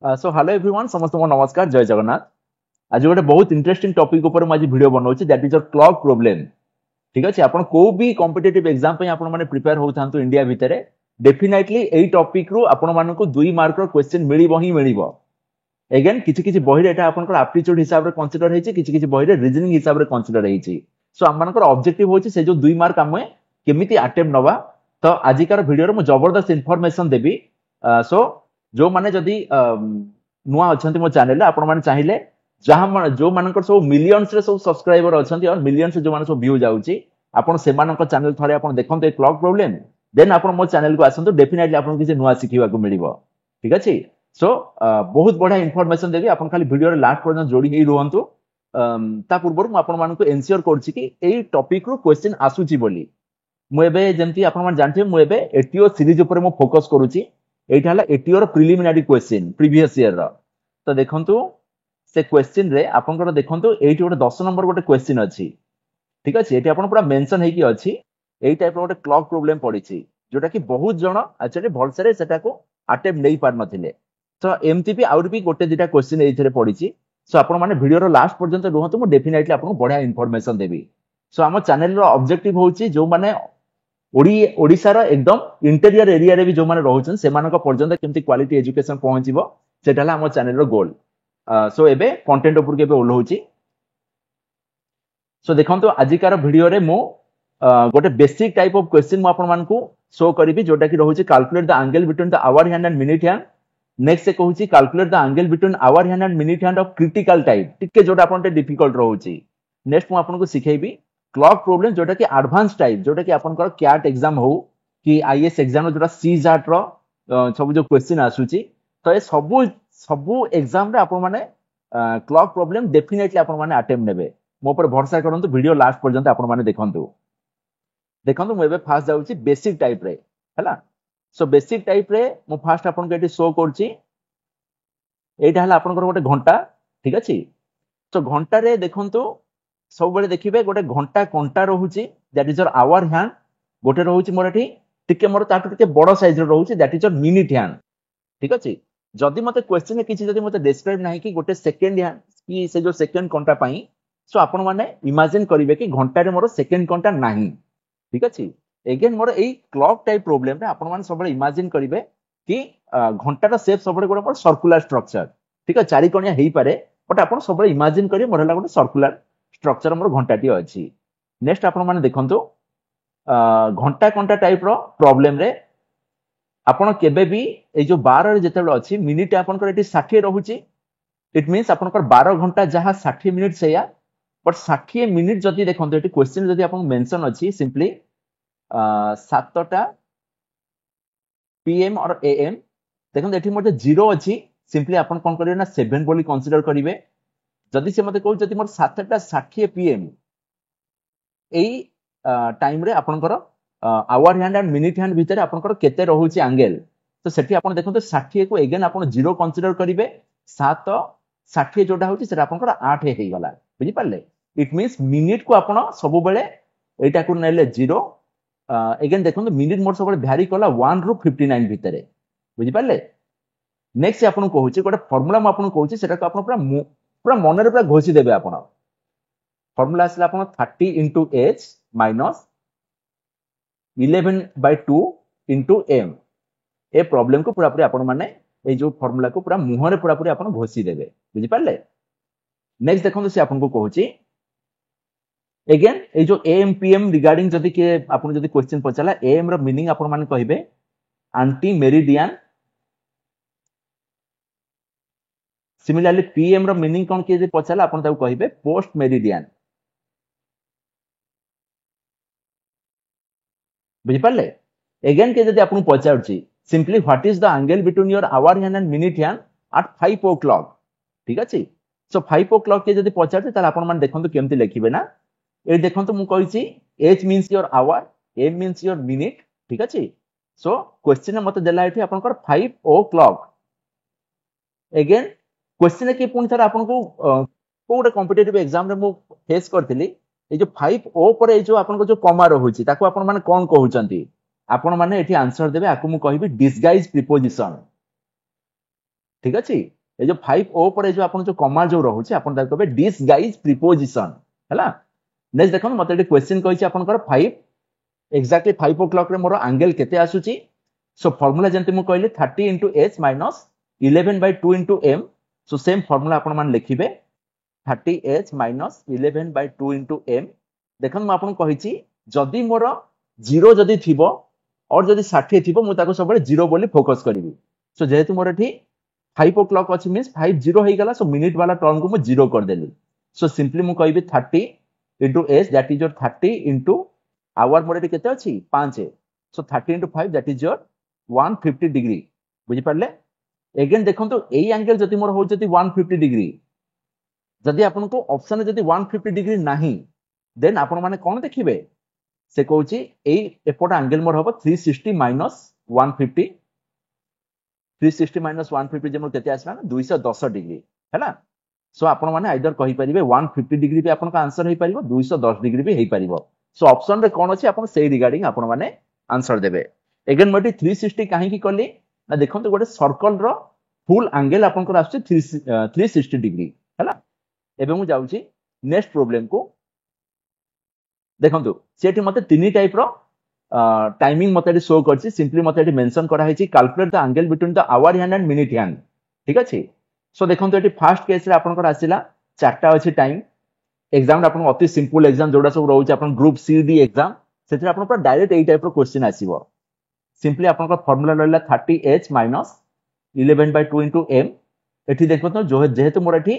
So hello everyone समस्त को नमस्कार जय जगन्नाथ। आज गोटे बहुत इंटरेस्टिंग टॉपिक ऊपर आज वीडियो बनाऊँ that is your clock problem. ठीक अच्छे आप को भी कॉम्पिटिटिव एग्जाम पे आपण माने प्रिपेयर होता इंडिया भितर डेफिनेटली एई टॉपिक रु आपण मानक 2 मार्क रो क्वेश्चन मिलिबो ही मिलिबो। अगेन किछि किछि बही रे एटा आपनकर एप्टीट्यूड हिसाब रे कंसीडर हेछि, किछि किछि बही रे रीजनिंग हिसाब रे कंसीडर हेछि। सो हम मानकर ऑब्जेक्टिव होछि से जो 2 मार्क हमें केमिति अटेम्प्ट नवा। तो आजिकार वीडियो रे मु जबरदस्त इन्फॉर्मेशन देबी। सो जो माने जदी नुआ अछंती मो चैनल आपण माने चाहिले जहां जो मानकर सब मिलियंस रे सब सब्सक्राइबर अछंती और मिलियंस जो माने सब व्यू जाउची आपण से मानक चैनल थरे आपण देखंते क्लॉक प्रॉब्लम देन आपण मो चैनल को आसंतु डेफिनेटली आपण किछि नुआ सिखिबा को मिलिबो। ठीक अछि। सो बहुत बढ़िया इनफॉरमेशन देबी आपण खाली वीडियो रे लास्ट पर्यंत जोड़ी ही रुहंतु। ता पूर्व मु आपण मानक एन्श्योर करछि कि एई टॉपिक रो क्वेश्चन आसुची बोली मु एबे जेंति आपण मान जानथे मु एबे एटीओ सीरीज ऊपर मु फोकस करूची। एटा हला एटीओ रो प्रिलिमिनरी क्वेश्चन प्रीवियस ईयर रो। तो देखंतु से क्वेश्चन रे आपनकर देखंतु एटी गोटे 10 नंबर गोटे क्वेश्चन अछि। ठीक अछि। एटी आपण पूरा मेंशन हेकी अछि। एई टाइप रो गोटे क्लॉक प्रॉब्लम पडिछि जोटा कि बहुत जण एक्चुअली भलसरे सेटा को अटेम्प्ट नै पार नथिले। तो एमती भी आउट भी गोटे दिटा क्वेश्चन एइथरे पडिछि। सो आपण माने वीडियो रो लास्ट पर्यंत रुहंतु, मु डेफिनेटली आपन बढ़िया इन्फॉर्मेशन देबी। सो हम चैनल रो ऑब्जेक्टिव होछि जो माने ओडिसा रो एकदम इंटीरियर एरिया रे भी जो माने रहउछन से मानक पर्यंत केमती क्वालिटी एजुकेशन पहुंचीबो सेटाला हम चैनल रो गोल। सो एबे कंटेंट ऊपर केबे ओल्होउची। सो देखंतु आजिकार वीडियो रे मु गोटे बेसिक टाइप ऑफ क्वेश्चन मु आपण मानकू शो करिवि जोटा कि रहउची calculate the angle between the hour hand and minute hand. Next से कहूची calculate the angle between hour hand and minute hand of critical type टिके जोटा आपण ते डिफिकल्ट रहउची। नेक्स्ट मु आपण को सिखेइबी क्लॉक प्रॉब्लम जोटा कि एडवांस टाइप जोटा कि आपण को कैट एग्जाम हो कि आईएएस एग्जाम जोटा सी जाट रो सब जो क्वेश्चन आसुची। तो ए सबु एग्जाम रे आपण माने क्लॉक प्रॉब्लम डेफिनेटली आपण माने अटेम्प्ट नेबे। मो पर भरोसा करंतु, वीडियो लास्ट पर्यंत आपण माने देखंतु। देखंतु मु एबे फास्ट जाउची बेसिक टाइप रे हला। सो बेसिक टाइप रे मु फास्ट आपण को एटी शो करची। एटा हला आपण गोटे घंटा। ठीक अछि। तो घंटा रे देखंतु सब बेले देखिबे गोटे घंटा कंटा रहउची that is your hour hand. गोटे रहउची मोर एठी टिके मोर ताटू टिके बड़ साइज रे रहउची that is your minute hand. ठीक अछि। जदि मते क्वेश्चन किछि जदि मते डिस्क्राइब नाही कि गोटे सेकंड हैंड कि से जो सेकंड कंटा पई सो आपण माने इमेजिन करिवे कि घंटा रे मोर सेकंड कंटा नाही। ठीक अछि। अगेन मोर एई क्लॉक टाइप प्रॉब्लम रे आपण माने सब इमेजिन करिवे कि घंटा रा शेप सब गोटे सर्कुलर स्ट्रक्चर। ठीक है। चारि कोणिया हेई पारे बट आपण सब इमेजिन करिवे मोर हला गोटे सर्कुलर स्ट्रक्चर मोर घंटाटी अछि। नेक्स्ट आपण माने देखंतु घंटा कंटा टाइप रो प्रॉब्लम रे आपण केबे भी ए जो 12 रे जेतेबेले अछि मिनिट आपण को एटी 60 रहउची। इट मींस आपण को 12 घंटा जहा 60 मिनिट सेया बट 60 मिनिट जदि देखंतु एटी क्वेश्चन जदि आपण मेंशन अछि सिंपली 7टा पीएम और एएम देखंतु एटी मोर जीरो अछि सिंपली आपण कोन करिवे ना 7 बोली कंसीडर करिवे। जदि से मते कहू जदि मोर 7टा 60 पीएम एई टाइम रे आपनकर hour hand and minute hand भितर आपनकर केते रहउची एंगल। तो सेठी आपण देखंतु 60 को अगेन आपण जीरो कंसीडर करिवे। 7 60 जोटा होची सेटा आपनकर 8 हेई गला। बुझी पाले। इट मींस मिनिट को आपण सब बेले एटा को नेले जीरो। अगेन देखंतु मिनिट मोर सब बेले भ्यारी कला 1 रु 59 भितरे। बुझी पाले। नेक्स्ट आपण कहूची गोटे फार्मूला म आपण कहूची सेटा को आपण पूरा मन रे पूरा घोषी देबे। आपण फार्मूला आसला आपण 30 into h minus 11/2 into m। A problem को पूरा पूरी आपण माने ए जो फार्मूला को पूरा मुह रे पूरा पूरी आपण घोषी देबे। बुझी पाले। नेक्स्ट देखंतु से आपण को कहूची अगेन ए जो एम पीएम रिगार्डिंग जदि के आपण जदि क्वेश्चन पचाला एम रो मीनिंग आपण माने कहिबे एंटी मेरिडियन। सिमिलरली पीएम रो मीनिंग कोन के जे पचाला आपण ताऊ कहिबे पोस्ट मेरिडियन। बुझी पाले। अगेन के जदि आपण पचाउची simply what is the angle between your hour hand and minute hand at 5 o'clock। ठीक अछि। सो 5 o'clock के जदि पचाउची ताला आपण मान देखंतु केमति लिखिबे ना। ए देखंतु मु कहिची h means your hour, m means your minute. ठीक अछि। सो क्वेश्चन मते देला एठी आपनकर 5 o'clock। अगेन क्वेश्चन के पुनी थर आपन को कोटे कॉम्पिटिटिव एग्जाम रे मु फेस करथिली ए जो 5 ओ पर ए जो आपन को जो कॉमा रहउची ताको आपन माने कोन कहउचंती। आपण माने एठी आंसर देबे आकु मु कहिबी डिसगाइज प्रीपोजिशन। ठीक अच्छे ये जो 5O पर जो आपन जो कमा जो रहउछि आपन ताको कहबे डिसगाइज प्रीपोजिशन हैला नेक्स्ट देखो मते एक क्वेश्चन कहिछि आपनकर 5 एक्जाक्टली 5 o'clock रे मोर एंगल केते आसुछि सो फार्मूला जंते मु कहली 30 into h minus 11 by 2 into m so same formula आपन मान लिखिबे 30h minus 11 by 2 into m देखन मु आपन कहिछि जदी मोर 0 जदी थिबो और जदी 60 थिबो मु ताको सबले 0 बोली फोकस करिवि सो जेहेतु मोर एठी 5 o'clock अछि मींस 50 हे गला सो मिनिट वाला टर्म को मु 0 कर देली सो सिंपली मु कहबी 30 into h that is your 30 into our मोर एठी केते अछि 5 सो 30 into 5 that is your 150 degree बुझि परले अगेन देखंतु एई एंगल जति मोर हो जति 150 डिग्री जदि आपन को ऑप्शन जति 150 डिग्री नाही देन आपन माने कोन देखिबे से कहउची एई एपट एंगल मोर होबो 360 minus 150 360 minus 150 जे मोर केते आसला 210 डिग्री हैला सो आपन माने आइदर कहि परिबे 150 डिग्री भी आपन का आंसर हे परिबो 210 डिग्री भी हे परिबो सो ऑप्शन रे कोन अछि आपन सेही रिगार्डिंग आपन माने आंसर देबे अगेन मटी 360 काहे की करली ना देखंतु गोटे सर्कल रो फुल एंगल आपन को आछी 360 डिग्री हैला एबे मु जाउची नेक्स्ट प्रॉब्लम को देखंतु सेठी मते तीन टाइप रो टाइमिंग मते शो करछि सिंपली मते मेंशन करा हैछि calculate the angle between the hour hand and minute hand ठीक अछि सो देखंतु एठी फर्स्ट केस रे आपन को आसीला चारटा अछि टाइम एग्जाम आपन अति सिंपल एग्जाम जोडा सब रहउछि आपन ग्रुप सी डी एग्जाम सेतिर आपन पर डायरेक्ट एई टाइप रो क्वेश्चन आसीबो सिंपली आपन को फार्मूला रहला 30h minus 11 by 2 into m एठी देखो तो जो जेहेतु मोर एठी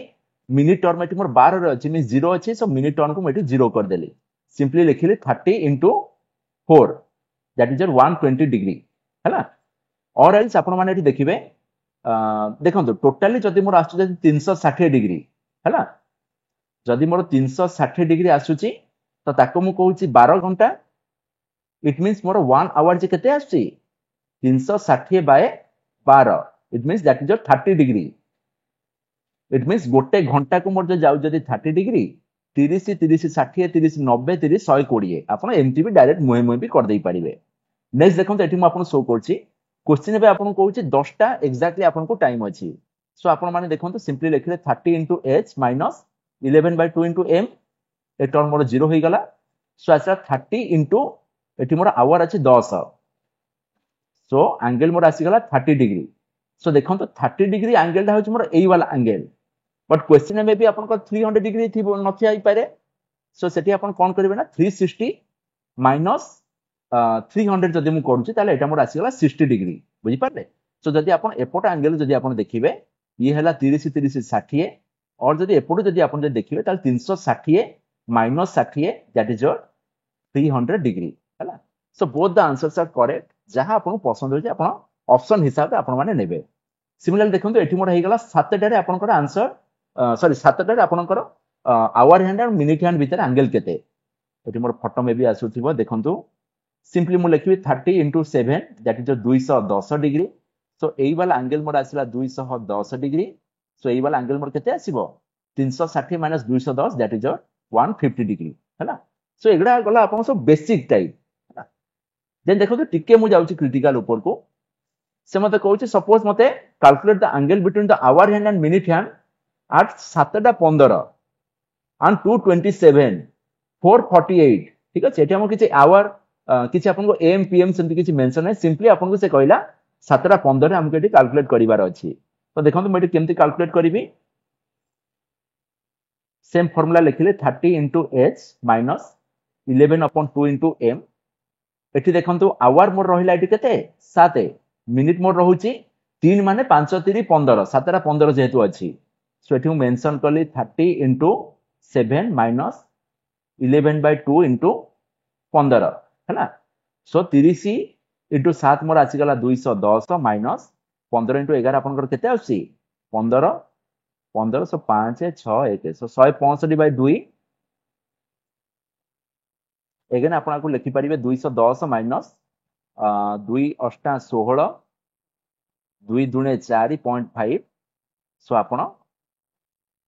मिनिट टर्म एठी मोर 12 रे अछि मींस 0 अछि सो मिनिट टर्म को एठी 0 कर देली सिंपली लिखिली 30 into 4 दैट इज 120 डिग्री हैला और एल्स आपन माने एठी देखिबे देखंतु टोटली जदी मोर आसु 360 डिग्री हैला जदी मोर 360 डिग्री आसुची तो ताको मु कहूची 12 घंटा इट मींस मोर 1 आवर जे केते आसुची 360 by 12 it means that is 30 degree it means गोटे घंटा को मोर जो जाउ जदी 30 डिग्री 30 30 60 30 90 30 120 आपण एमटी भी डायरेक्ट मुहे मुहे भी कर देई परिबे नेक्स्ट देखंतु एठी मु आपण शो करची क्वेश्चन बे आपण कहूची 10 टा एक्जेक्टली आपण को टाइम अछि सो आपण माने देखंतु सिंपली लिखले 30 into h minus 11 by 2 into m a term मोर 0 होई गला सो आसा 30 into एठी मोर आवर अछि 10 सो एंगल मोर आसी गला 30 डिग्री सो देखंतु 30 डिग्री एंगल दा होची मोर एई वाला एंगल बट क्वेश्चन में भी अपन को 300 डिग्री थी नथि आई पारे सो सेठी अपन कोन करबे ना 360 minus 300 जदी मु करूची ताले एटा मोर आसी गला 60 डिग्री बुझी पारले सो जदी अपन एपोट एंगल जदी अपन देखिबे ये हला 30 30 60 और जदी एपोट जदी अपन जदी देखिबे ताले 360 minus 60 that is your 300 degree हला so both the answers are correct जहां अपन पसंद होची अपन ऑप्शन हिसाब से अपन माने नेबे सिमिलरली देखंतु एठी मोर हे गला 7 टारे अपन को आंसर सॉरी 7 टारे अपन को आवर हैंड और मिनिट हैंड भीतर एंगल केते एठी मोर फोटो में भी आसुथिबो देखंतु सिंपली मु लिखबी 30 into 7 that is 210 degree so एई वाला एंगल मोर आसीला 210 डिग्री सो एई वाला एंगल मोर केते आसीबो 360 minus 210 दैट इज 150 डिग्री हैला सो एगडा गला अपन सब बेसिक टाइप हैला देन देखो तो टिके मु जाउची क्रिटिकल ऊपर को से मते कहउची सपोज मते calculate the angle between the hour hand and minute hand at 7:15 and 227 448 ठीक है एठी हम किछि आवर किछि आपन को एम पीएम सेंति किछि मेंशन है सिंपली आपन को से कहला 7:15 हमके एठी कैलकुलेट करिवार अछि तो देखंतु मैं एठी केमति कैलकुलेट करिवि सेम फार्मूला लिखिले 30 into h minus 11/2 into m एठी देखंतु आवर मोर रहिला एठी केते 7 मिनिट मोर रहउची 3 माने 5 3 15 7:15 जेहेतु अछि सो एठी मु मेंशन करली 30 into 7 minus 11 by 2 into 15 हैला सो 30 into 7 मोर आसी गला 210 minus 15 into 11 आपन केते आसी 15 15 सो 5 6 1 सो 165 by 2 एगेन आपन को लिखि परिबे 210 minus 2 8 16 2 दुणे 4.5 सो आपन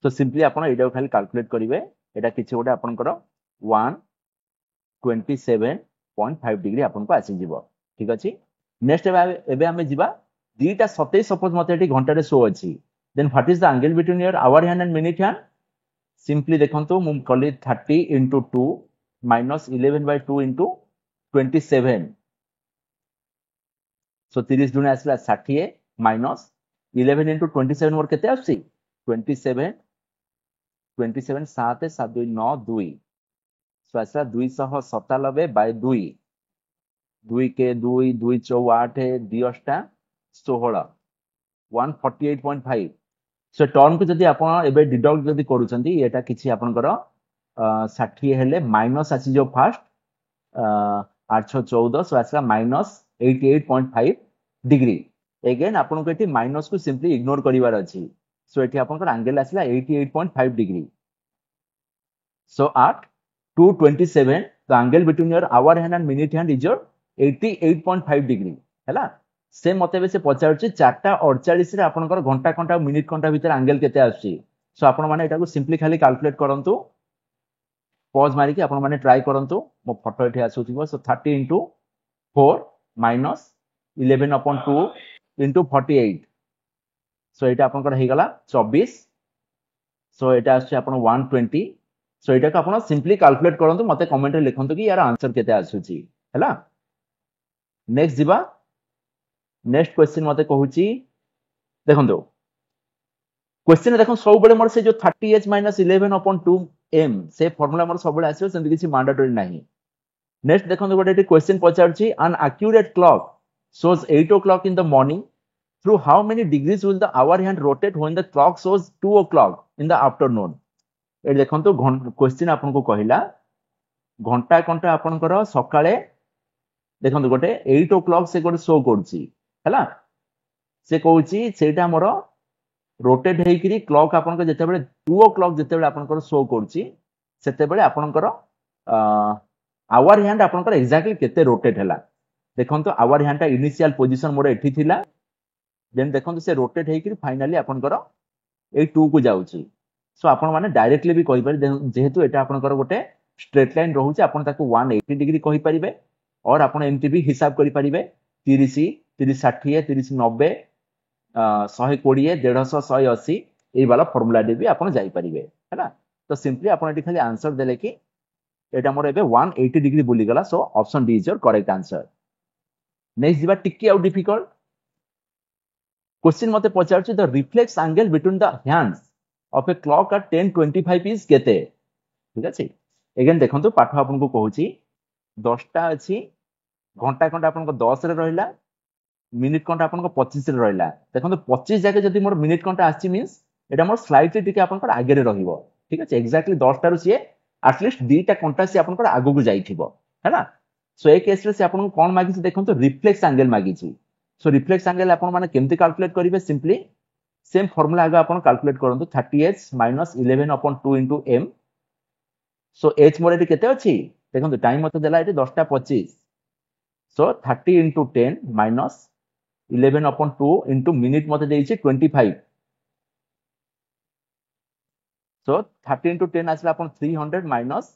तो सिंपली आपन एटा खाली कैलकुलेट करिवे एटा किछि गोटे आपनकर 127.5 डिग्री आपन को आसी जिवो ठीक अछि नेक्स्ट एबे हमें जिबा 2टा 27 सपोज मते एटी घंटा रे शो अछि then what is the angle between your hour hand and minute hand simply देखंतु मु कली 30 into 2 minus 11 by 2 into 27 सो 30 दुने आसला 60 minus 11 into 27 मोर केते आसी 27 27 7 7 2 9 2 सो आसला 297 by 2 2 के 2 2 4 8 2 8 16 148.5 सो टर्म को जदी आपण एबे डिडक्ट जदी करूचंती एटा किछि आपनकर 60 हेले माइनस आसी जो फास्ट 814 सो आसला माइनस 88.5 डिग्री अगेन आपन को एटी माइनस को सिंपली इग्नोर करिवार अछि सो एटी आपनकर एंगल आसला 88.5 degree so at 227 the angle between your hour hand and minute hand is your 88.5 degree हैला से मते से पचारछि 4:48 रे आपनकर घंटा घंटा मिनिट घंटा भीतर एंगल केते आछि सो आपण माने एटा को सिंपली खाली कैलकुलेट करंतु पॉज मारी कि आपण माने ट्राई करंतु मो फोटो एठी आसुथिबो सो 30 into 4 minus 11/2 into 48 सो एटा आपनकर हे गला 24 सो एटा आछि आपण 120 सो एटा को आपण सिंपली कैलकुलेट करंतु मते कमेंट रे लिखंतु कि यार आंसर केते आसुछि हैला नेक्स्ट जिबा नेक्स्ट क्वेश्चन मते कहूची देखंतु क्वेश्चन देखो सब बेले मोर से जो 30h - 11/2 m से फार्मूला मोर सब बेले आसीयो सेंति किछि मैंडेटरी नाही नेक्स्ट देखंतु गोटे क्वेश्चन पचारची an accurate clock shows 8 o'clock in the morning through how many degrees will the hour hand rotate when the clock shows 2 o'clock in the afternoon ए देखंतु question आपन को कहिला घंटा घंटा आपनकर सकाळे देखंतु गोटे 8 o'clock से गोटे शो करची हैला से कहूची सेटा मोर रोटेट हेकरी क्लॉक आपनकर जते बेले 2 o'clock जते बेले आपनकर शो करची सेते बेले आपनकर आवर हैंड आपनकर एक्जेक्टली केते रोटेट हैला देखंतु आवर हैंड इनिशियल पोजीशन मोर एठी थिला देन देखंतु से रोटेट हेकरी फाइनली आपनकर ए 2 को जाउची सो आपण माने डायरेक्टली भी कहि पारे जेहेतु एटा आपनकर गोटे स्ट्रेट लाइन रहउची आपण ताको 180 डिग्री कहि परिबे और आपण एमटी भी हिसाब करि परिबे 30 30 60 30 90 120 150 180 ए वाला फार्मूला दे भी आपण जाई परिबे हैना तो सिंपली आपण एटी खाली आंसर देले कि एटा मोर एबे 180 डिग्री बोली गला so option D is your correct answer next दिबा टिकी आउ डिफिकल्ट क्वेश्चन मते पचारछि the reflex angle between the hands of a clock at 10:25 is केते ठीक अछि अगेन देखंतु पाठ आपन को कहूछि 10 टा अछि घंटा घंटा आपन को 10 रे रहिला मिनिट घंटा आपन को 25 रे रहिला देखंतु 25 जाके जदी मोर मिनिट घंटा आछि मींस एटा मोर स्लाइटली टिके आपन को आगे रे रहिबो ठीक अछि एक्जेक्टली 10 टा रु सिए एटलीस्ट 2 टा घंटा से आपन को आगु को जाइथिबो हैना सो ए केस रे से आपन को कोन मागी छी देखंतु रिफ्लेक्स एंगल मागी छी सो रिफ्लेक्स एंगल आपन माने केमति कैलकुलेट करिवे सिंपली सेम फार्मूला आगे आपन कैलकुलेट करंतु 30h - 11/2 into m सो h मोर एटी केते अछि देखंतु टाइम मते देला एटी 10:25 सो 30 into 10 minus 11/2 into minute मते देइछि 25 सो 30 into 10 आसला अपन 300 minus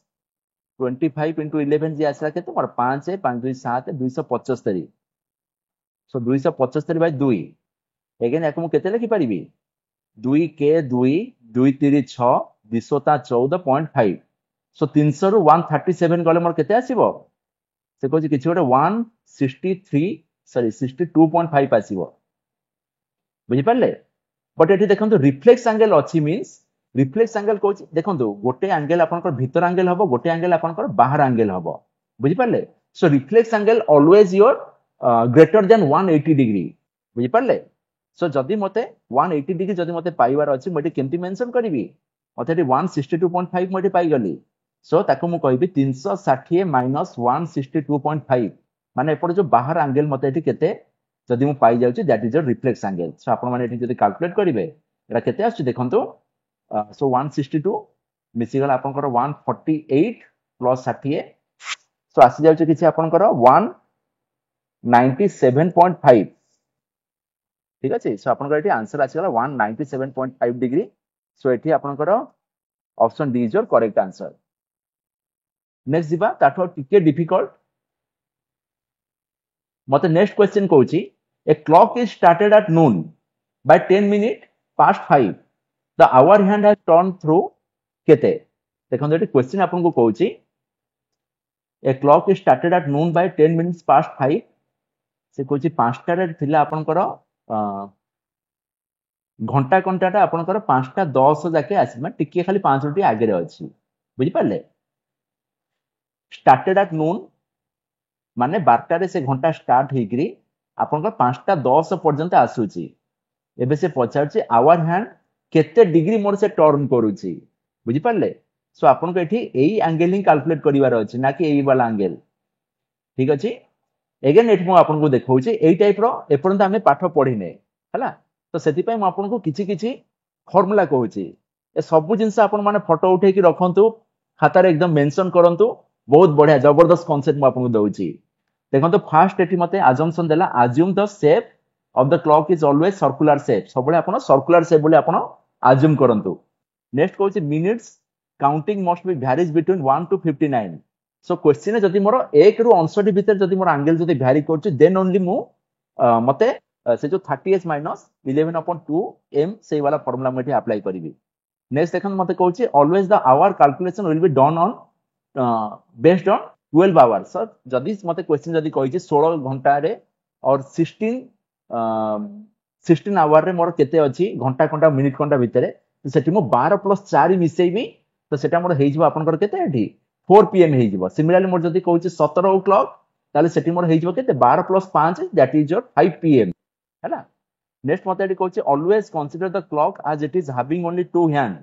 25 into 11 जे आसला केते मोर 5 5 2 7 275 सो 275 by 2 अगेन याको मु केते लिखि परिबी 2 के 2 2 3 6 214.5 सो 300 रु 137 गले मोर केते आसीबो से कोछि किछि गोटे 62.5 आसीबो बुझि पाले बट एठी देखंतु रिफ्लेक्स एंगल अछि मींस रिफ्लेक्स एंगल कोछि देखंतु गोटे एंगल आपनकर भीतर एंगल हबो गोटे एंगल आपनकर बाहर एंगल हबो बुझि पाले so reflex angle always your greater than 180 degree बुझि पाले सो जदी मते 180 डिग्री जदी मते पाइबार अछि मते केमति मेंशन करिवि मते 162.5 मते पाइ गली सो ताको मु कहबी 360 - 162.5 माने एपड जो बाहर एंगल मते एठी केते जदी मु पाइ जाउची that is your reflex angle so आपण माने एठी जदी कैलकुलेट करिवे एरा केते आछि देखंतु सो 162 मिसी गला आपनकर 148 प्लस 60 सो आसी जाउची किछि आपनकर 197.5 ठीक अछि सो आपनकर एठी आंसर आसी गला 197.5 डिग्री सो एठी आपनकर option D is your correct answer next दिबा ताठो टिके डिफिकल्ट मते नेक्स्ट क्वेश्चन कहूची A clock is started at noon. By 10 minutes past 5, the hour hand has turned through केते देखो ये क्वेश्चन आपन को कहूची a clock is started at noon by 10 minutes past 5 से कहूची 5टा रे थिला आपन करो घंटा घंटाटा आपन करो 5:10 जाके आसी मैं टिके खाली 5 मिनिट आगे रे अछि बुझी पाले started at noon माने 12टा रे से घंटा स्टार्ट हेग्री आपन को 5:10 पर्यंत आसुची एबे से पचारची आवर हैंड केते डिग्री मोर से टर्न करूची बुझी पाले सो आपन को एठी एई एंगल ही कैलकुलेट करिवार अछि ना कि एई वाला एंगल ठीक अछि अगेन एठी मो आपन को देखौची एई टाइप रो एपर्यंत हमें पाठ पढिने हला तो सेति पय मो आपन को किछि किछि फार्मूला कहूची ए सब जिंस आपन माने फोटो उठे कि रखंतु खाता रे एकदम मेंशन करंतु बहुत बढ़िया जबरदस्त कांसेप्ट मो आपन को दउची देखंतु फास्ट एठी मते अजम्पशन देला assume the shape of the clock is always circular shape सबले आपण circular shape बोले आपण assume करंतु next कहूची minutes counting must be varies between 1 to 59 so question जदी मोर 1 रु 59 भीतर जदी मोर एंगल जदी vary करछु then only मु मते से जो 30s minus 11/2 m से वाला फार्मूला मते अप्लाई करबी नेक्स्ट देखन मते कहूची always the hour calculation will be done on based on 12 hours so जदी मते क्वेश्चन जदी कहिची 16 घंटा रे और 16 आवर रे मोर केते अछि घंटा घंटा मिनिट घंटा भितरे तो सेठी मो 12 + 4 मिसेइबी तो सेटा मोर हेइ जिवो आपन कर केते एठी 4 pm हेइ जिवो सिमिलरली मोर जदी कहूची 17 o'clock ताले सेठी मोर हेइ जिवो केते 12 + 5 दैट इज योर 5 pm हैला नेक्स्ट मते एठी कहूची always consider the clock as it is having only two hand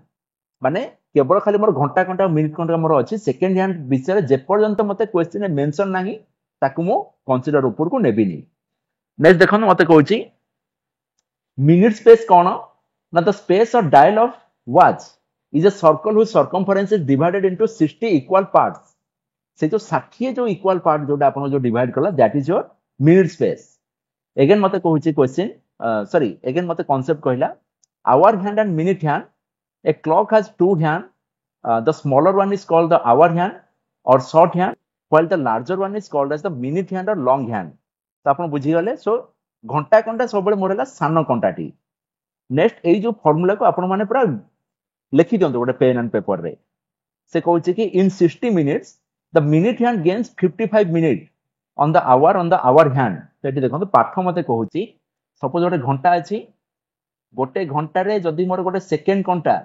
माने केवल खाली मोर घंटा घंटा मिनिट घंटा मोर अछि सेकंड हैंड विषय जे पर्यंत मते क्वेश्चन मेंशन नाही ताकू मो कंसीडर ऊपर को नेबिनी नेक्स्ट देखो मते कहूची मिनिट स्पेस कोन ना द स्पेस और dial of watch is a circle whose circumference is divided into 60 equal parts से जो 60 जो इक्वल पार्ट जोटा आपण जो डिवाइड करला that is your minute space again मते कहूची क्वेश्चन सॉरी अगेन मते कांसेप्ट कहला hour hand and minute hand a clock has two hand the smaller one is called the hour hand or short hand while the larger one is called as the minute hand or long hand तो आपण बुझी गले सो घंटा घंटा सबले मोरला सान घंटाटी next एई जो formula को आपण माने पूरा लिखि दियंतो गोटे पेन एंड पेपर रे से कहूची कि in 60 minutes the minute hand gains 55 minute on the hour hand सेठी देखो पाठ मते कहूची सपोज गोटे घंटा अछि गोटे घंटा रे जदी मोर गोटे सेकंड घंटा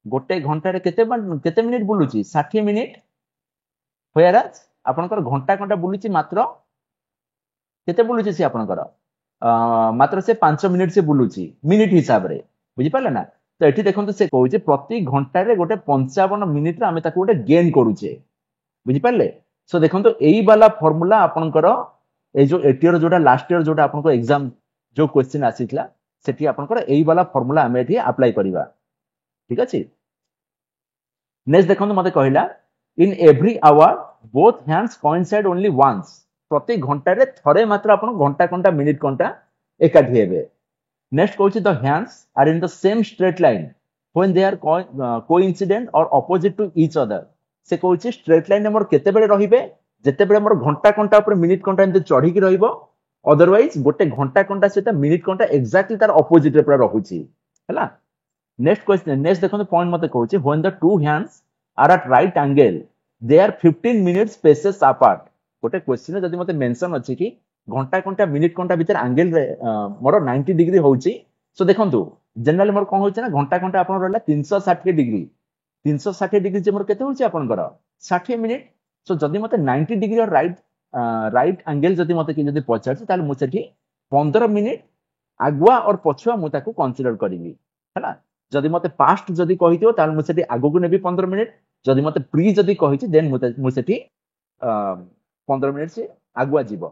गोटे घंटा रे केते मिनिट बुलुची 60 मिनिट होयराज आपनकर घंटा घंटा बुलुची मात्र केते बुलुची से आपनकर मात्र से 5 मिनिट से बुलुची मिनिट हिसाब रे बुझी पाले ना तो एठी देखंतु से कहूची प्रति घंटा रे गोटे 55 मिनिट रे हमें ताको गोटे गेन करूचे बुझी पाले सो देखंतु एई वाला फार्मूला आपनकर ए जो एटीयर जोटा लास्ट ईयर जोटा आपनको एग्जाम जो क्वेश्चन आसीतला सेठी आपनकर एई वाला फार्मूला हमें एठी अप्लाई करिवा ठीक अछि नेक्स्ट देखंतु मते कहिला in every hour both hands coincide only once प्रति घंटा रे थरे मात्र आपण घंटा घंटा मिनिट घंटा एकाठी हेबे नेक्स्ट कहूची the hands are in the same straight line when they are coincident or opposite to each other से कहूची स्ट्रेट लाइन मोर केते बेले रहिबे जेते बेले मोर घंटा घंटा ऊपर मिनिट घंटा एंते चढ़ी की रहइबो अदरवाइज गोटे घंटा घंटा सेटा मिनिट घंटा एक्जेक्टली तार ऑपोजिट रे पूरा रहुची हैला नेक्स्ट क्वेश्चन नेक्स्ट देखो पॉइंट मते कहूची when the two hands are at right angle they are 15 minutes spaces apart गोटे क्वेश्चन जदी मते मेंशन अछि कि घंटा घंटा मिनिट घंटा भीतर एंगल रे मोर 90 डिग्री होउची सो देखंतु जनरली मोर कोन होउची ना घंटा घंटा आपन रहला 360 डिग्री 360 डिग्री जे मोर केते होउची आपन कर 60 मिनिट सो जदी मते 90 डिग्री और राइट एंगल जदी मते कि जदी पचारछ ताले मु सेठी 15 मिनिट आगुआ और पछुआ मु ताको कंसीडर करिवि हैला जदी मते पास्ट जदी कहिथियो ताले मु सेठी आगु को नेबी 15 मिनिट जदी मते प्री जदी कहिछि देन मु सेठी 15 मिनिट से आगुआ जीवो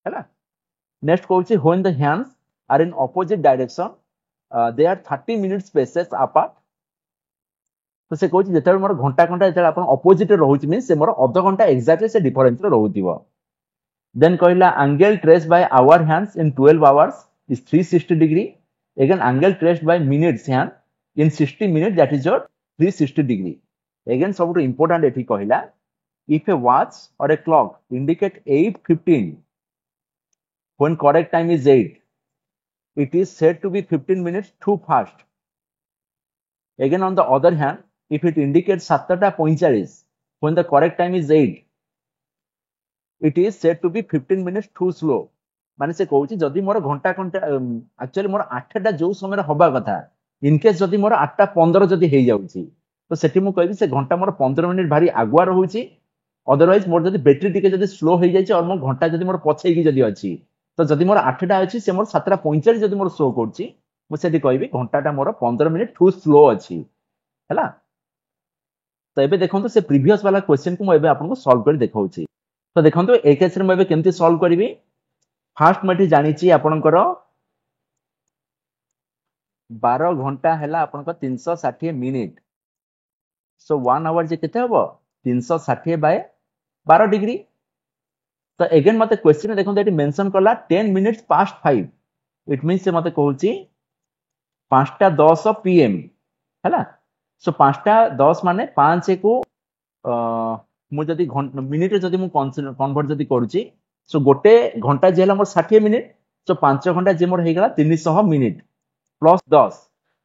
हैला नेक्स्ट कहूची when the hands are in opposite direction they are 30 minute spaces apart तो से कहूची जेते मोर घंटा घंटा जेते आपण ऑपोजिट रहउची मीन से मोर आधा घंटा एक्जेक्टली से डिफरेंस रे रहउतिबो देन कहला angle traced by hour hands in 12 hours is 360 degree again angle traced by minutes hand in 60 minute that is your 360 degree again सब इंपोर्टेंट एठी कहला if a watch or a clock indicate 8:15 when correct time is 8, it is said to be 15 minutes too fast. Again, on the other hand, if it indicates 7:45 when the correct time is 8, it is said to be 15 minutes too slow. माने से कहूची जदि मोर घंटा घंटा actually more 8टा जो समय हबा कथा in case जदि मोर 8:15 जदि हे जाउची तो सेठी मु कहबी से घंटा मोर 15 मिनिट भारी आगुआ रहउची अदरवाइज मोर जदि बैटरी टिके जदि स्लो हे जाइची और मोर घंटा जदि मोर पछे की जदि अछि तो जदि मोर 8टा अछि से मोर 7:45 जदि मोर शो करची मु सेठी कहबी घंटाटा मोर 15 मिनिट टू स्लो अछि हैला। तो एबे देखंतु से प्रीवियस वाला क्वेश्चन को मु एबे आपन को सॉल्व कर देखाउची। तो देखंतु ए केस रे मु एबे केमती सॉल्व करबी। फास्ट मठी जानिची आपनकर 12 घंटा हैला आपनकर 360 मिनिट। सो 1 आवर जे केते हबो 360 बाय 12 डिग्री। तो अगेन मते क्वेश्चन देखो एटी मेंशन करला 10 मिनिट्स पास्ट 5 इट मींस से मते कहूची 5:10 पीएम हैला। सो 5:10 माने 5 को मु जदी मिनिट जदी मु कन्वर्ट जदी करूची सो गोटे घंटा जे हला मोर 60 मिनिट सो 5 घंटा जे मोर हे गेला 300 मिनिट प्लस 10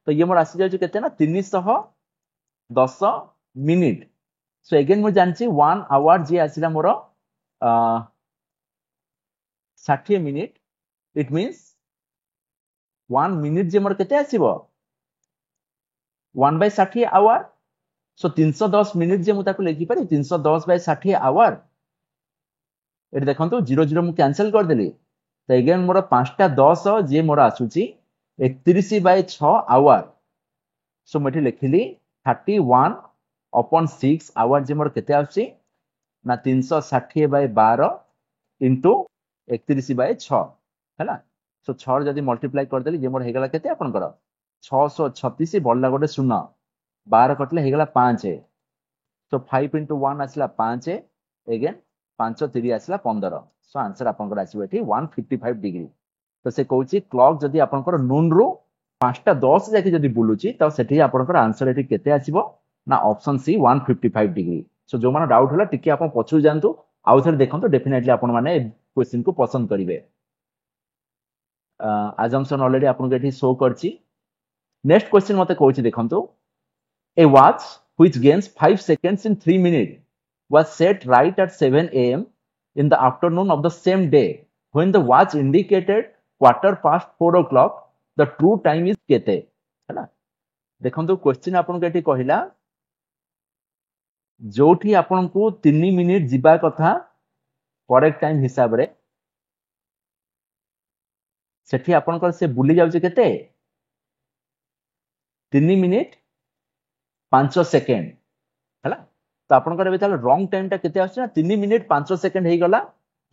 तो ये मोर आसी जाउची केते ना 310 मिनिट। सो अगेन मु जानची 1 आवर जे आसीला मोर 60 मिनिट इट मींस 1 मिनिट जे मोर केते आसीबो 1/60 आवर। सो 310 मिनिट जे मु ताको लेखि पारि 310/60 आवर। एटी देखंतु 00 मु कैंसिल कर देली तो अगेन मोर 5:10 जे मोर आसुची 31/6 आवर। सो मठी लेखिली 31/6 आवर जे मोर केते आसी ना 360/12 इंटू 31/6 हैला। सो 6 जदी मल्टीप्लाई कर देली जे मोर हे गेला केते आपनकर 636 बडला गोटे 0 12 कटले हे गेला 5। सो 5 into 1 आसला 5 अगेन 5 3 आसला 15। सो आंसर आपनकर आसीबो एठी 155 डिग्री। तो से कहूची क्लॉक जदी आपनकर नून रु 5:10 जाके जदी बुलुची तो सेठी आपनकर आंसर एठी केते आसीबो ना ऑप्शन सी 155 डिग्री। सो जो माने डाउट होला टिके आपन पछु जानतु आउ थरे देखंतु डेफिनेटली आपन माने क्वेश्चन को पसंद करिवे। अजम्पशन ऑलरेडी आपन के एठी शो करची। नेक्स्ट क्वेश्चन मते कहूची देखंतु a watch which gains 5 seconds in 3 minutes was set right at 7 a.m. in the afternoon of the same day when the watch indicated 4:15 o'clock the true time is केते हैला। देखंतु question आपन के एठी कहिला जोठी आपन को 3 मिनिट जिबा कथा करेक्ट टाइम हिसाब रे सेठी आपन को से बुली जाउची केते 3 मिनिट 5 सेकेंड हैला। तो आपन कर बेताल रॉन्ग टाइम ता केते आछी ना 3 मिनिट 5 सेकेंड हे गला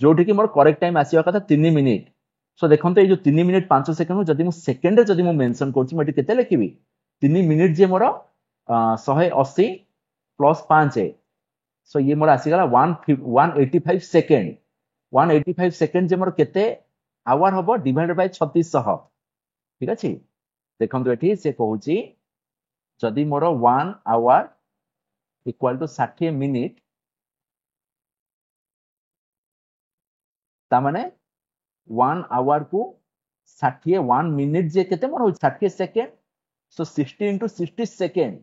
जोठी कि मोर करेक्ट टाइम आसीबा कथा 3 मिनिट। सो देखंतु ए जो 3 मिनिट 5 सेकेंड जदी मु सेकेंड रे जदी मु मेंशन करछि मटी केते लिखिबी 3 मिनिट जे मोर 180 प्लस 5 है। सो ये मोर आसी गला 185 सेकेंड 185 सेकेंड जे मोर केते आवर हबो डिवाइडेड बाय 3600 ठीक अछि। देखंतु एठी से कहूची जदी मोर 1 आवर इक्वल टू 60 मिनिट ता माने 1 आवर को 60 1 मिनिट जे केते मोर 60 second. So 60 into 60 second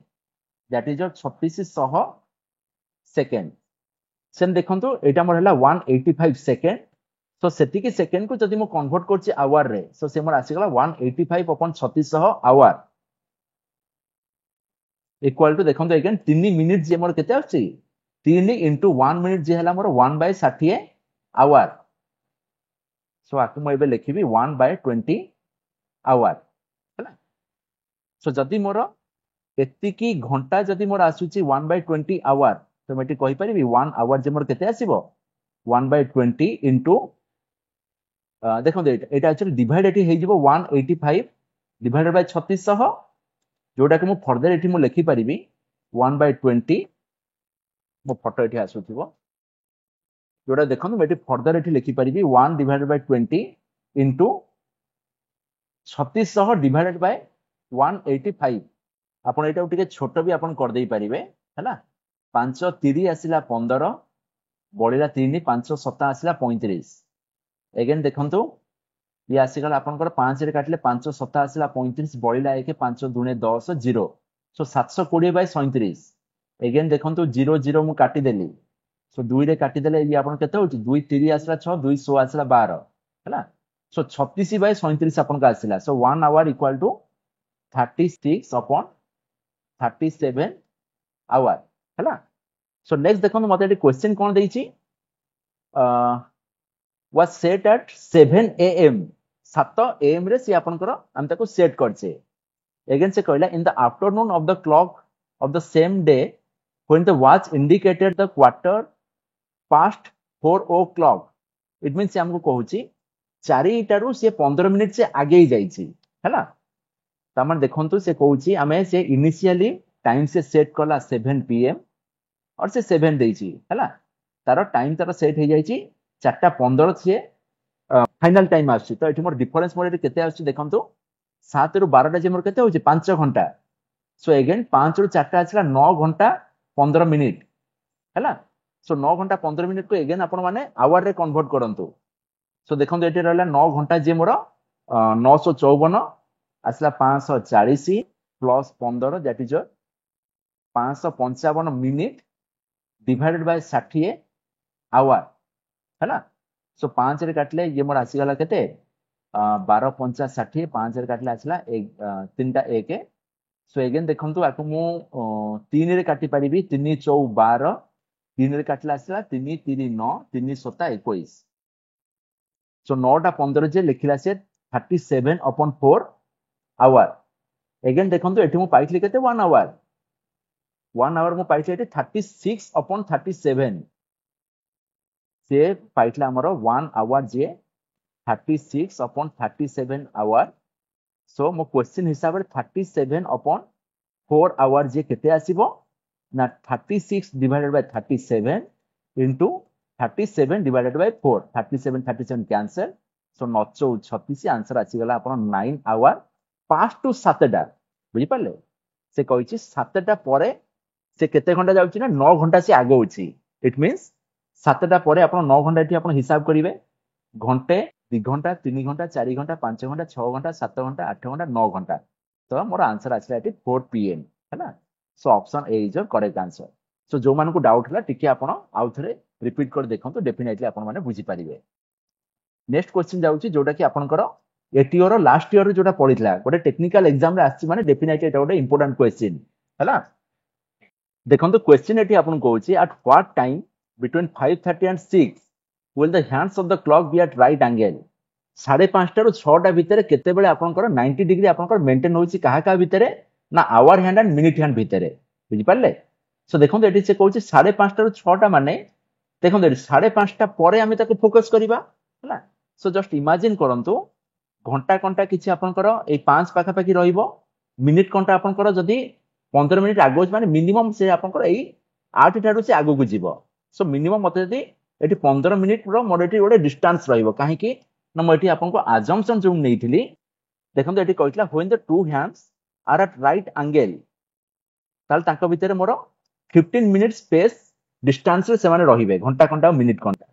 that is 3600 second. Same देखंतु एटा मोर हला 185 सेकेंड। सो सेति की सेकेंड को जदी मु कन्वर्ट करछि आवर रे सो से मोर आसी गला 185 upon 3600 आवर इक्वल टू देखंतु अगेन 3 मिनिट जे मोर केते आछि 3 into 1 मिनिट जे हला मोर 1/60 आवर। सो आकु मु एबे लिखिबी 1/20 आवर हैला। सो जदी मोर एति की घंटा जदी मोर आसुची 1/20 आवर तो मेटी कहि परिबी 1 आवर जे मोर केते आसीबो 1/20 into देखो एटा एक्चुअली डिवाइड एटी हे जिवो 185 डिवाइडेड बाय 3600 जोटा कि मु फर्दर एटी मु लिखि परिबी 1/20 मो फोटो एटी आसुथिबो जोटा देखो मैं फर्दर एटी लिखि परिबी 1 divided by 20 into 3600 divided by 185 आपण एटा टिके छोटो भी आपण कर देई परिबे हैला। 5 3 आसिला 15 बळिला 3 5 7 आसिला 35 अगेन देखंतु ये आसीगला आपनकर 5 रे काटले 5 7 आसीला 35 बळिला 1 5 दुने 10 0 सो 720 बाय 37 अगेन देखंतु 0 0 मु काटी देली सो 2 रे काटी देले ये आपन केते होची 2 3 आसीला 6 2 100 आसीला 12 हैला सो 36 बाय 37 आपन का आसीला so 1 hour equal to 36 upon 37 hour हैला सो नेक्स्ट देखंतु मते एटी क्वेश्चन कोन देइची was set at 7 am 7 am रे से आपनकर हम ताको सेट करछे अगेन से कहला in the afternoon of the clock of the same day when the watch indicated the quarter past 4 o'clock it means से हमको कहूची 4 टारू से 15 मिनिट से आगे ही जाईची हैला तमन देखंतु से कहूची हमें से इनिशियली टाइम से सेट करला 7 pm और से 7 देईची हैला तारो टाइम तारो सेट हो जाईची 4:15 से फाइनल टाइम आछि तो एठी मोर डिफरेंस मोर एठी केते आछि देखंतु 7 रु 12 टा जे मोर केते होछि 5 घंटा सो अगेन 5 रु 4 टा आछला 9 घंटा 15 मिनिट हैला सो 9 घंटा 15 मिनिट को अगेन आपण माने आवर रे कन्वर्ट करंतु सो देखंतु एठी रहला 9 घंटा जे मोर 954 आछला 540 plus 15 that is 555 minute divided by 60 hour हैला सो 5 रे काटले ये मोर आसी गला केते 12 5 60 5 रे काटले आछला 3 टा 1 सो अगेन देखंतु आको मु 3 रे काटी परिबी 3 4 12 3 रे काटले आछला 3 3 9 3 7 21 सो 9 टा 15 जे लिखिला से 37 अपॉन 4 आवर अगेन देखंतु एठी मु पाइतली केते 1 आवर मु पाइतली एठी 36 अपॉन 37 से पाइटला हमर 1 आवर जे 36 अपॉन 37 आवर सो मो क्वेश्चन हिसाब रे 37 अपॉन 4 आवर जे केते आसीबो ना 36 divided by 37 into 37 divided by 4 37 37 cancel so 9 36 answer आसी गला अपन 9 आवर 5 टू 7 टा बुझी पाले से कहिछि 7 टा परे से केते घंटा जाउछि ना 9 घंटा से आगो होछि इट मींस 7 टा परे आपण 9 घंटा एठी आपण हिसाब करिवे घंटे 2 घंटा 3 घंटा 4 घंटा 5 घंटा 6 घंटा 7 घंटा 8 घंटा 9 घंटा तो मोर आंसर आछला एठी 4 pm हैना so option A is your correct answer so जो मान को डाउट हला टिके आपण आउ थरे रिपीट कर देखंतु डेफिनेटली आपण माने बुझी पारिबे नेक्स्ट क्वेश्चन जाउची जोटा कि आपनकर एटीओ रो लास्ट ईयर जोटा पढितला गोटे टेक्निकल एग्जाम रे आछि माने डेफिनेटली एटा गोटे इंपोर्टेंट क्वेश्चन हैला देखंतु क्वेश्चन एठी आपण कहूची at what time between 5:30 and 6 will the hands of the clock be at right angle 5:30 ରୁ 6 टा भितरे केते बेले आपनकर 90 डिग्री आपनकर मेंटेन होची काहा का भितरे ना hour hand and minute hand भितरे बुझी पाले सो देखंतु एठी से कहूची 5:30 ରୁ 6 टा माने देखंतु एठी 5:30 टा परे आमे ताको फोकस करिबा हैला सो जस्ट इमेजिन करंतु घंटा घंटा किछि आपनकर ए 5 पाखा पाखी रहिबो मिनिट घंटा आपनकर जदी 15 मिनिट आगो माने मिनिमम से आपनकर ए 8 टाडू से आगो को जीवो सो मिनिमम मते जदी एठी 15 मिनिट रो मोर एठी ओडे डिस्टेंस रहिबो काहे कि न म एठी आपन को अजम्पशन जो नेइथिली देखंतु एठी कहइतला when the two hands are at right angle ताल ताको भितरे मोर 15 मिनिट स्पेस डिस्टेंस रे से माने रहिबे घंटा घंटा मिनिट घंटा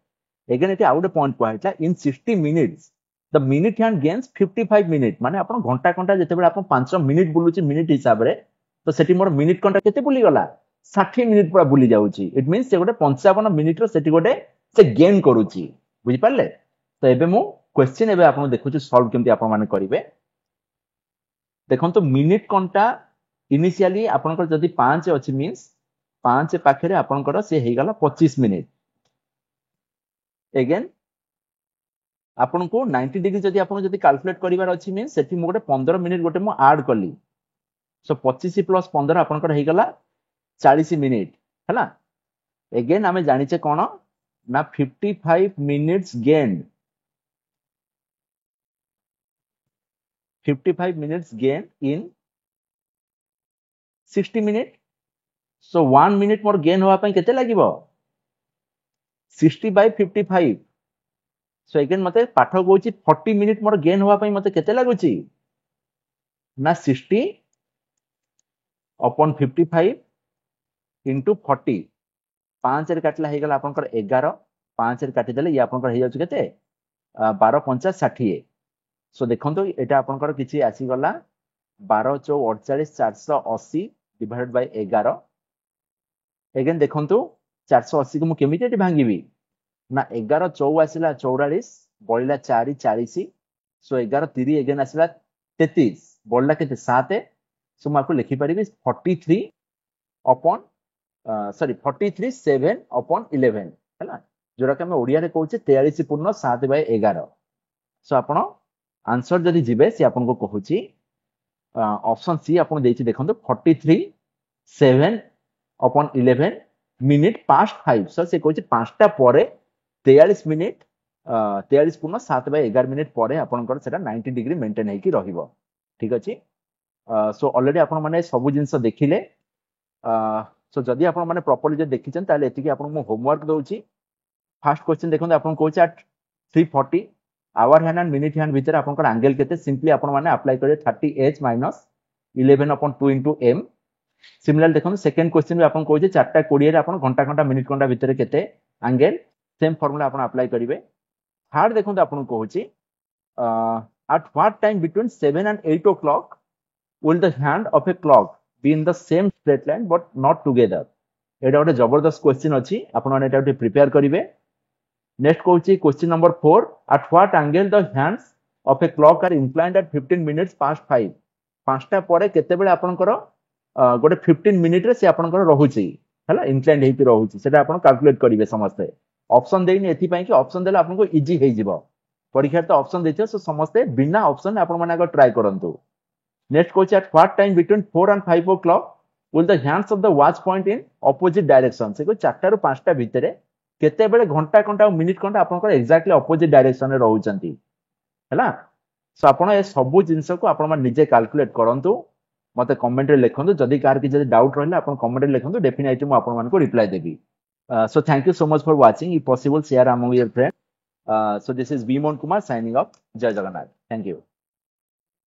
अगेन एठी आउट पॉइंट कहइतला in 60 minutes the minute hand gains 55 minute माने आपन घंटा घंटा जते बेले आपन 5 मिनिट बुलुची मिनिट हिसाब रे तो सेठी मोर मिनिट घंटा केते बुली गला 60 मिनिट पूरा बुली जाउची इट मींस से गोटे 55 मिनिट रो सेठी गोटे से गेन करूची बुझी पाले तो एबे मु क्वेश्चन एबे आपन देखुची सॉल्व केमती आपन माने करिवे देखंतु मिनिट घंटा इनिशियली आपनकर जदी 5 अछि मींस 5 पाखरे आपनकर से हे गला 25 मिनिट अगेन आपन को 90 डिग्री जदी आपन जदी कैलकुलेट करिवार अछि मींस सेठी मु गोटे 15 मिनिट गोटे मु ऐड करली सो 25 प्लस 15 आपनकर हे गला 40 मिनिट हैला अगेन हमें जानिचे कोन ना 55 minutes gain 55 minutes gain in 60 minute so 1 minute more gain होवा पई केते लागिवो 60 बाय 55 सो अगेन मते पाठ कहूची 40 मिनिट मोर गेन होवा पई मते केते लागुची ना 60 अपॉन 55 इंटू 40 5 रे काटला हे गला आपनकर 11 5 रे काटी देले ये आपनकर हे जाउछ केते 12 50 60 सो देखो एटा आपनकर किछि आसी गला 12 चौ 48 480 डिवाइडेड बाय 11 अगेन देखो 480 को मु केमिति भांगीबी ना 11 चौ आसिला 44 बळिला 4 40 सो 11 3 अगेन आसिला 33 बळला केते 7 सो माको लिखि परिबी 43 अपॉन सॉरी 43 7 अपॉन 11 हैला जोरा के हम ओडिया रे कहूचे 43 पूर्ण 7 बाय 11 सो आपण आंसर जदि जिबे से आपण को कहूची ऑप्शन सी आपण देछि देखंतु 43 7 अपॉन 11 मिनिट पास्ट 5 सो से कहूची 5टा परे 43 मिनिट 43 पूर्ण 7 बाय 11 मिनिट परे आपनकर सेटा 90 डिग्री मेंटेन हेकी रहिबो ठीक अछि सो ऑलरेडी आपण माने सब जिंस देखिले सो जदि आपण माने प्रॉपर्ली जे देखिछन ताले एतिकी आपण मो होमवर्क दउची फर्स्ट क्वेश्चन देखंतु आपण कहूची at 340 hour hand and minute hand भीतर आपनकर एंगल केते सिंपली आपण माने अप्लाई करे 30h minus 11 upon 2 into m similar देखंतु सेकंड क्वेश्चन भी आपण कहूची 4टा 20 रे आपण घंटा घंटा मिनिट घंटा भीतर केते एंगल सेम फार्मूला आपण अप्लाई करिवे थर्ड देखंतु आपण कहूची at what time between 7 and 8 o'clock will the hand of a clock be in the same straight line but not together एटा गोटे जबरदस्त क्वेश्चन अछि आपण माने एटा प्रिपेयर करिवे नेक्स्ट कहूची question number 4 at what angle the hands of a clock are inclined at 15 minutes past 5 पांचटा परे केते बेले आपनकर गोटे 15 मिनिट रे से आपनकर रहूची हैला इंक्लाइंड हेकि रहूची सेटा आपण कैलकुलेट करिवे समस्ते ऑप्शन देइनी एथि पई कि ऑप्शन देला आपनको इजी हे जिवो परीक्षा तो ऑप्शन देछे सो समस्ते बिना ऑप्शन आपण माने अगर ट्राई करंतु next question at what time between 4 and 5 o'clock will the hands of the watch point in opposite direction से को 4टा रु 5टा भितरे केते बेले घंटा घंटा मिनिट घंटा आपनकर एक्जेक्टली ऑपोजिट डायरेक्शन रे रहउचंती हैला सो आपण ए सब जिंस को आपण मान निजे कैलकुलेट करंतु मते कमेंट रे लिखंतु जदी कार कि जदी डाउट रहले आपण कमेंट रे लिखंतु डेफिनेटली मु आपण मान को रिप्लाई देबी so thank you so much for watching if possible share among your friend so this is Vimon Kumar signing off जय जगन्नाथ थैंक यू